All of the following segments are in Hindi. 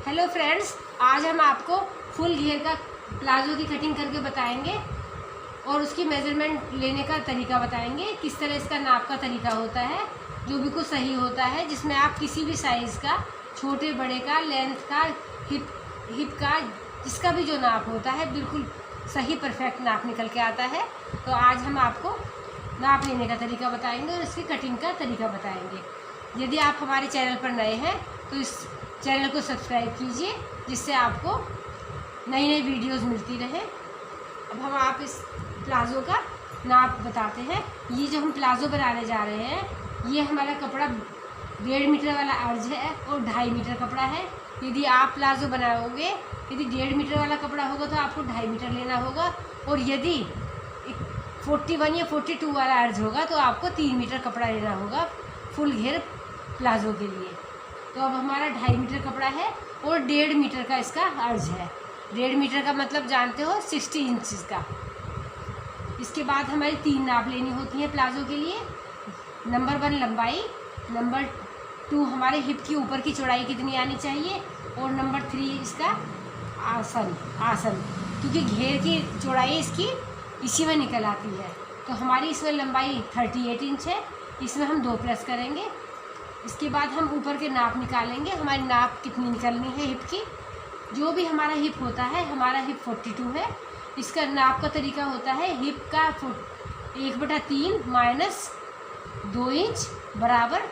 हेलो फ्रेंड्स, आज हम आपको फुल घेर का प्लाजो की कटिंग करके बताएंगे और उसकी मेज़रमेंट लेने का तरीका बताएंगे। किस तरह इसका नाप का तरीका होता है जो बिल्कुल सही होता है, जिसमें आप किसी भी साइज़ का, छोटे बड़े का, लेंथ का, हिप का, जिसका भी जो नाप होता है बिल्कुल सही परफेक्ट नाप निकल के आता है। तो आज हम आपको नाप लेने का तरीका बताएंगे और इसकी कटिंग का तरीका बताएंगे। यदि आप हमारे चैनल पर नए हैं तो इस चैनल को सब्सक्राइब कीजिए, जिससे आपको नई नई वीडियोस मिलती रहे। अब हम आप इस प्लाज़ो का नाप बताते हैं। ये जो हम प्लाज़ो बनाने जा रहे हैं, ये हमारा कपड़ा 1.5 मीटर वाला अर्ज है और 2.5 मीटर कपड़ा है। यदि आप प्लाज़ो बनाओगे, यदि 1.5 मीटर वाला कपड़ा होगा तो आपको 2.5 मीटर लेना होगा, और यदि 41 या 42 वाला अर्ज होगा तो आपको 3 मीटर कपड़ा लेना होगा फुल घेर प्लाज़ो के लिए। तो अब हमारा 2.5 मीटर कपड़ा है और 1.5 मीटर का इसका अर्ज है। 1.5 मीटर का मतलब जानते हो 60 इंच का। इसके बाद हमारी 3 नाप लेनी होती है प्लाज़ो के लिए। नंबर 1 लंबाई, नंबर 2 हमारे हिप की ऊपर की चौड़ाई कितनी आनी चाहिए, और नंबर 3 इसका आसन क्योंकि घेर की चौड़ाई इसकी इसी में निकल आती है। तो हमारी इसमें लंबाई 38 इंच है, इसमें हम 2 प्लस करेंगे। इसके बाद हम ऊपर के नाप निकालेंगे, हमारी नाप कितनी निकलनी है हिप की। जो भी हमारा हिप होता है, हमारा हिप 42 है। इसका नाप का तरीका होता है हिप का 1/3 माइनस 2 इंच बराबर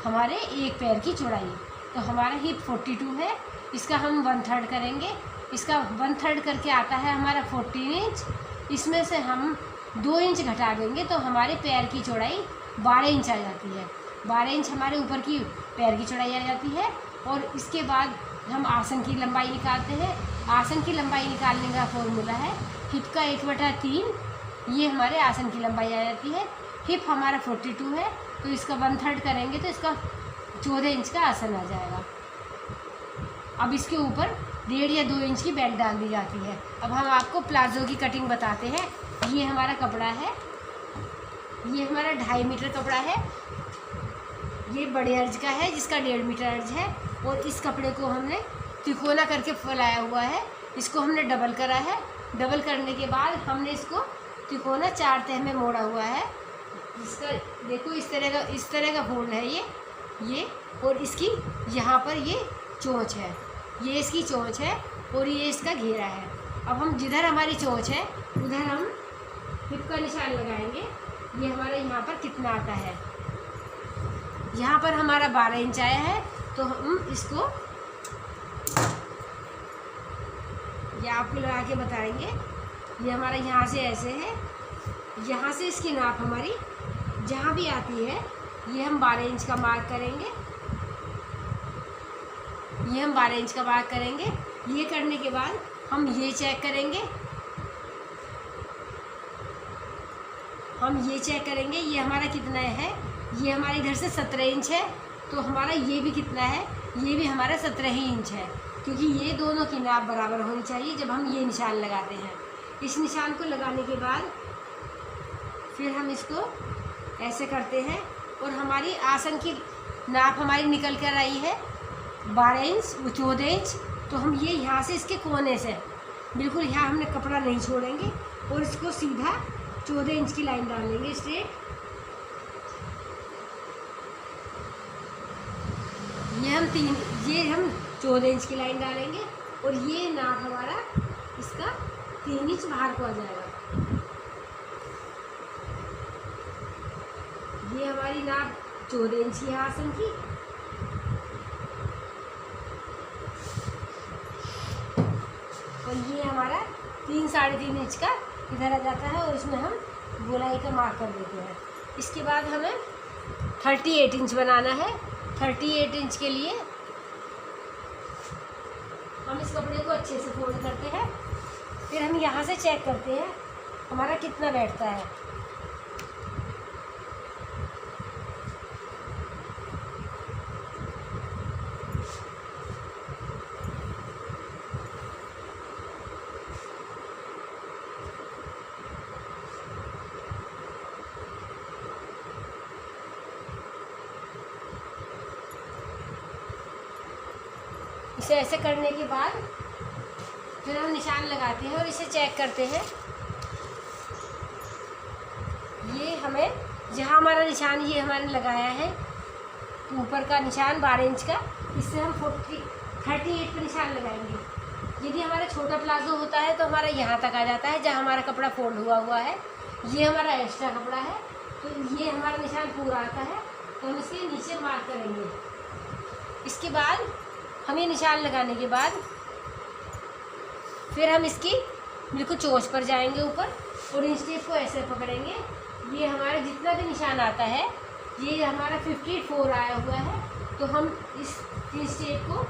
हमारे एक पैर की चौड़ाई। तो हमारा हिप 42 है, इसका हम 1/3 करेंगे। इसका 1/3 करके आता है हमारा 14 इंच। इसमें से हम 2 इंच घटा देंगे तो हमारे पैर की चौड़ाई 12 इंच आ जाती है। 12 इंच हमारे ऊपर की पैर की चौड़ाई आ जाती है। और इसके बाद हम आसन की लंबाई निकालते हैं। आसन की लंबाई निकालने का फॉर्मूला है हिप का 1/3, ये हमारे आसन की लंबाई आ जाती है। हिप हमारा 42 है तो इसका 1/3 करेंगे तो इसका 14 इंच का आसन आ जाएगा। अब इसके ऊपर 1.5 या 2 इंच की बेल्ट डाल दी जाती है। अब हम आपको प्लाज़ो की कटिंग बताते हैं। ये हमारा कपड़ा है, ये हमारा 2.5 मीटर कपड़ा है। ये बड़े अर्ज का है जिसका 1.5 मीटर अर्ज है, और इस कपड़े को हमने तिकोना करके फैलाया हुआ है। इसको हमने डबल करा है। डबल करने के बाद हमने इसको तिकोना 4 तह में मोड़ा हुआ है। इसका देखो इस तरह का फोल्ड है ये, और इसकी यहाँ पर ये चोंच है, ये इसकी चोंच है और ये इसका घेरा है। अब हम जिधर हमारी चोंच है उधर हम हिप का निशान लगाएंगे। ये हमारा यहाँ पर कितना आता है, यहाँ पर हमारा 12 इंच आया है। तो हम इसको ये आपको लगा के बताएंगे। ये हमारा यहाँ से ऐसे है, यहाँ से इसकी नाप हमारी जहाँ भी आती है ये हम 12 इंच का मार्क करेंगे। ये हम 12 इंच का मार्क करेंगे। ये करने के बाद हम ये चेक करेंगे, ये हमारा कितना है। ये हमारे इधर से 17 इंच है, तो हमारा ये भी कितना है, ये भी हमारा 17 ही इंच है, क्योंकि ये दोनों की नाप बराबर होनी चाहिए जब हम ये निशान लगाते हैं। इस निशान को लगाने के बाद फिर हम इसको ऐसे करते हैं, और हमारी आसन की नाप हमारी निकल कर आई है 12 इंच, 14 इंच। तो हम ये यहाँ से इसके कोने से बिल्कुल यहाँ हमने कपड़ा नहीं छोड़ेंगे और इसको सीधा 14 इंच की लाइन डालेंगे स्ट्रेट। ये हम 14 इंच की लाइन डालेंगे, और ये नाप हमारा इसका 3 इंच बाहर को आ जाएगा। ये हमारी नाप 14 इंच की आसन की। और ये हमारा 3-3.5 इंच का इधर आ जाता है, और इसमें हम गोलाई का मार्क कर देते हैं। इसके बाद हमें 38 इंच बनाना है। 38 इंच के लिए हम इस कपड़े को अच्छे से फोल्ड करते हैं। फिर हम यहाँ से चेक करते हैं हमारा कितना बैठता है। इसे ऐसे करने के बाद फिर हम निशान लगाते हैं और इसे चेक करते हैं। ये हमें जहाँ हमारा निशान ये हमारे लगाया है ऊपर का निशान 12 इंच का, इससे हम 38 पर निशान लगाएंगे। यदि हमारा छोटा प्लाजो होता है तो हमारा यहाँ तक आ जाता है जहाँ हमारा कपड़ा फोल्ड हुआ है। ये हमारा एक्स्ट्रा कपड़ा है तो ये हमारा निशान पूरा आता है, तो हम इसके नीचे मार्क करेंगे। इसके बाद हम ये निशान लगाने के बाद फिर हम इसकी बिल्कुल चोंच पर जाएंगे ऊपर और इंच टेप को ऐसे पकड़ेंगे। ये हमारा जितना भी निशान आता है ये हमारा 54 आया हुआ है, तो हम इस इंच टेप को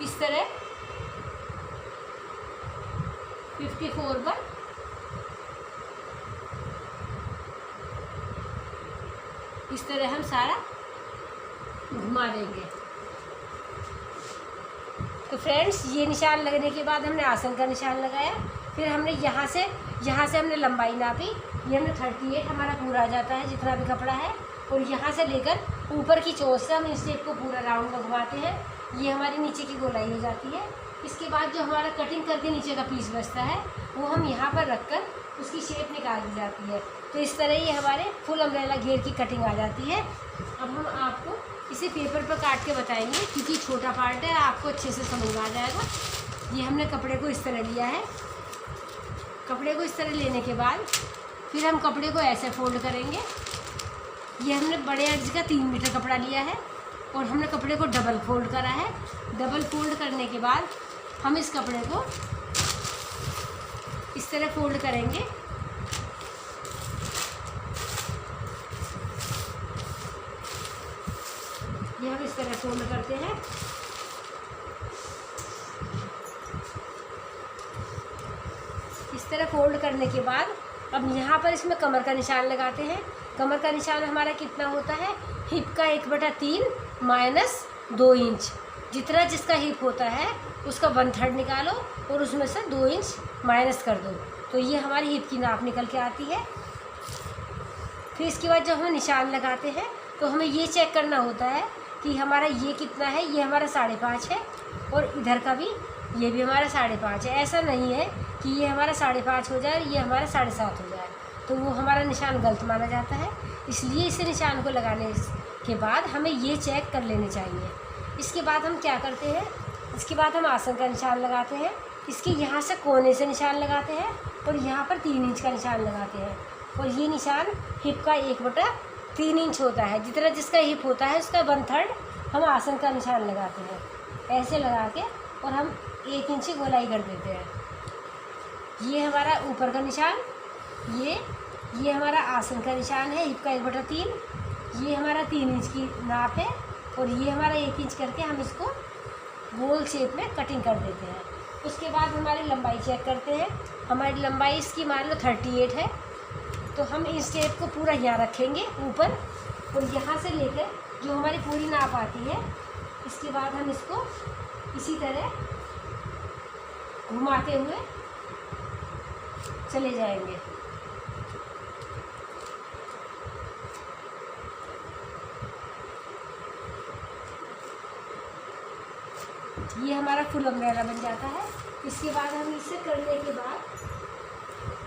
इस तरह 54 पर इस तरह हम सारा घुमा देंगे। तो फ्रेंड्स, ये निशान लगने के बाद हमने आसन का निशान लगाया। फिर हमने यहाँ से हमने लंबाई नापी। ये हमने 38 हमारा पूरा आ जाता है जितना भी कपड़ा है, और यहाँ से लेकर ऊपर की चोंच से हम इस टेप को पूरा राउंड में घुमाते हैं। ये हमारी नीचे की गोलाई हो जाती है। इसके बाद जो हमारा कटिंग करके नीचे का पीस बचता है वो हम यहाँ पर रखकर उसकी शेप निकाल दी जाती है। तो इस तरह ये हमारे फुल अम्ब्रेला घेर की कटिंग आ जाती है। अब हम आपको इसे पेपर पर काट के बताएंगे क्योंकि छोटा पार्ट है, आपको अच्छे से समझ आ जाएगा। ये हमने कपड़े को इस तरह लिया है। कपड़े को इस तरह लेने के बाद फिर हम कपड़े को ऐसे फोल्ड करेंगे। ये हमने बड़े अर्ज का 3 मीटर कपड़ा लिया है और हमने कपड़े को डबल फोल्ड करा है। डबल फोल्ड करने के बाद हम इस कपड़े को इस तरह फोल्ड करेंगे। ये हम इस तरह फोल्ड करते हैं। इस तरह फोल्ड करने के बाद अब यहाँ पर इसमें कमर का निशान लगाते हैं। कमर का निशान हमारा कितना होता है, हिप का 1/3 माइनस 2 इंच। जितना जिसका हिप होता है उसका 1/3 निकालो और उसमें से 2 इंच माइनस कर दो, तो ये हमारी हिप की नाप निकल के आती है। फिर इसके बाद जब हम निशान लगाते हैं तो हमें ये चेक करना होता है कि हमारा ये कितना है। ये हमारा 5.5 है और इधर का भी ये भी हमारा 5.5 है। ऐसा नहीं है कि ये हमारा 5.5 हो जाए, ये हमारा 7.5 हो जाए, तो वो हमारा निशान गलत माना जाता है। इसलिए इस निशान को लगाने के बाद हमें ये चेक कर लेने चाहिए। इसके बाद हम क्या करते हैं, इसके बाद हम आसन का निशान लगाते हैं। इसके यहाँ से कोने से निशान लगाते हैं और यहाँ पर 3 इंच का निशान लगाते हैं। और ये निशान हिप का 1/3 इंच होता है। जितना जिसका हिप होता है उसका 1/3 हम आसन का निशान लगाते हैं। ऐसे लगा के और हम 1 इंच की गोलाई कर देते हैं। ये हमारा ऊपर का निशान, ये हमारा आसन का निशान है, हिप का 1/3। ये हमारा 3 इंच की नाप है और ये हमारा 1 इंच करके हम इसको गोल शेप में कटिंग कर देते हैं। उसके बाद हमारी लंबाई चेक करते हैं। हमारी लंबाई इसकी मान लो 38 है, तो हम इस टेप को पूरा यहाँ रखेंगे ऊपर और यहाँ से लेकर जो हमारी पूरी नाप आती है, इसके बाद हम इसको इसी तरह घुमाते हुए चले जाएंगे। ये हमारा फुल अम्ब्रेला बन जाता है। इसके बाद हम इसे करने के बाद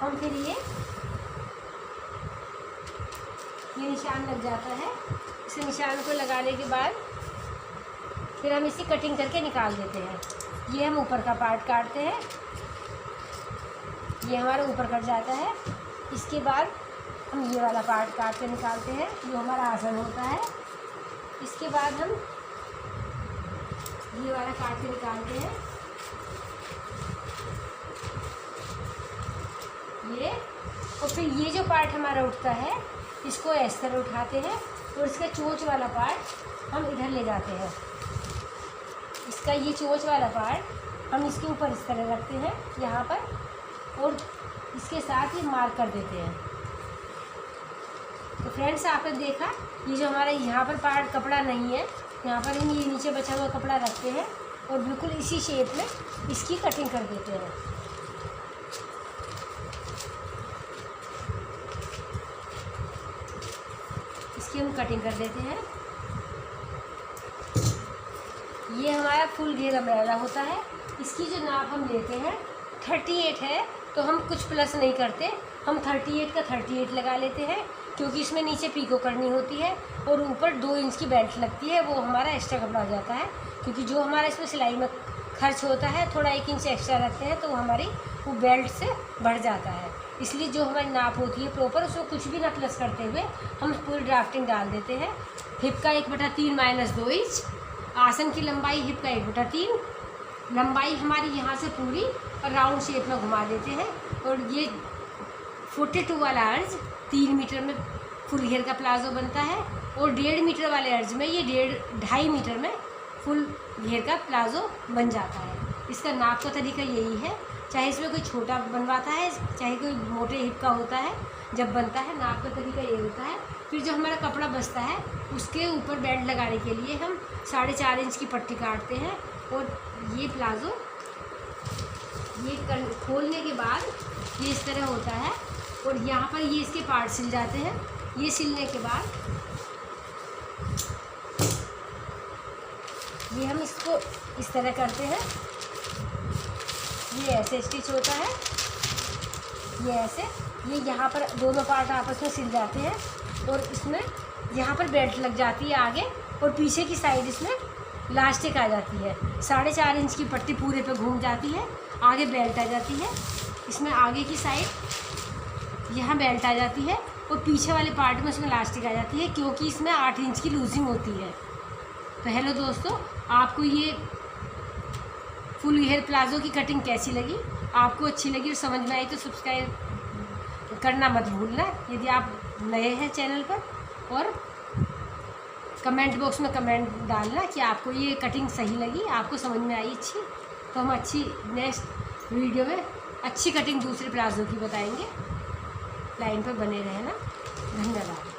हम फिर ये निशान लग जाता है। इस निशान को लगाने के बाद फिर हम इसी कटिंग करके निकाल देते हैं। ये हम ऊपर का पार्ट काटते हैं, ये हमारा ऊपर कट जाता है। इसके बाद हम ये वाला पार्ट काट के निकालते हैं, जो हमारा आसन होता है। इसके बाद हम ये वाला काट के निकालते हैं ये, और फिर ये जो पार्ट हमारा उठता है इसको इस तरह उठाते हैं और इसका चोंच वाला पार्ट हम इधर ले जाते हैं। इसका ये चोंच वाला पार्ट हम इसके ऊपर इस तरह रखते हैं यहाँ पर, और इसके साथ ही मार्क कर देते हैं। तो फ्रेंड्स, आपने देखा ये जो हमारा यहाँ पर पार्ट कपड़ा नहीं है, यहाँ पर हम ये नीचे बचा हुआ कपड़ा रखते हैं और बिल्कुल इसी शेप में इसकी कटिंग कर देते हैं। इसकी हम कटिंग कर देते हैं। ये हमारा फुल घेर अम्ब्रेला होता है। इसकी जो नाप हम लेते हैं 38 है, तो हम कुछ प्लस नहीं करते, हम 38 का 38 लगा लेते हैं, क्योंकि इसमें नीचे पीको करनी होती है और ऊपर 2 इंच की बेल्ट लगती है, वो हमारा एक्स्ट्रा कपड़ा हो जाता है। क्योंकि जो हमारा इसमें सिलाई में खर्च होता है, थोड़ा 1 इंच एक्स्ट्रा रखते हैं, तो हमारी वो बेल्ट से बढ़ जाता है। इसलिए जो हमारी नाप होती है प्रॉपर, उसमें कुछ भी ना प्लस करते हुए हम पूरी ड्राफ्टिंग डाल देते हैं। हिप का 1/3 माइनस 2 इंच, आसन की लंबाई हिप का 1/3, लंबाई हमारी यहाँ से पूरी और राउंड शेप में घुमा देते हैं। और ये 42 वाला अर्ज 3 मीटर में फुल घेर का प्लाजो बनता है, और 1.5 मीटर वाले अर्ज में ये 2.5 मीटर में फुल घेर का प्लाजो बन जाता है। इसका नाप का तरीका यही है, चाहे इसमें कोई छोटा बनवाता है, चाहे कोई मोटे हिप का होता है, जब बनता है नाप का तरीका ये होता है। फिर जो हमारा कपड़ा बचता है, उसके ऊपर बेल्ट लगाने के लिए हम 4.5 इंच की पट्टी काटते हैं, और ये प्लाजो ये खोलने के बाद ये इस तरह होता है, और यहाँ पर ये इसके पार्ट सिल जाते हैं। ये सिलने के बाद ये हम इसको इस तरह करते हैं, ये ऐसे स्टिच होता है, ये ऐसे, ये यहाँ पर दोनों पार्ट आपस में सिल जाते हैं, और इसमें यहाँ पर बेल्ट लग जाती है आगे, और पीछे की साइड इसमें लास्टिक आ जाती है। 4.5 इंच की पट्टी पूरे पे घूम जाती है, आगे बेल्ट आ जाती है, इसमें आगे की साइड यहाँ बेल्ट आ जाती है, और पीछे वाले पार्ट में इसमें लास्टिक आ जाती है, क्योंकि इसमें 8 इंच की लूजिंग होती है। तो हेलो दोस्तों, आपको ये फुल घेर प्लाजो की कटिंग कैसी लगी? आपको अच्छी लगी और समझ में आई तो सब्सक्राइब करना मत भूलना यदि आप नए हैं चैनल पर, और कमेंट बॉक्स में कमेंट डालना कि आपको ये कटिंग सही लगी, आपको समझ में आई अच्छी, तो हम अच्छी नेक्स्ट वीडियो में अच्छी कटिंग दूसरे प्लाजो की बताएंगे। लाइन पर बने रहना। धन्यवाद।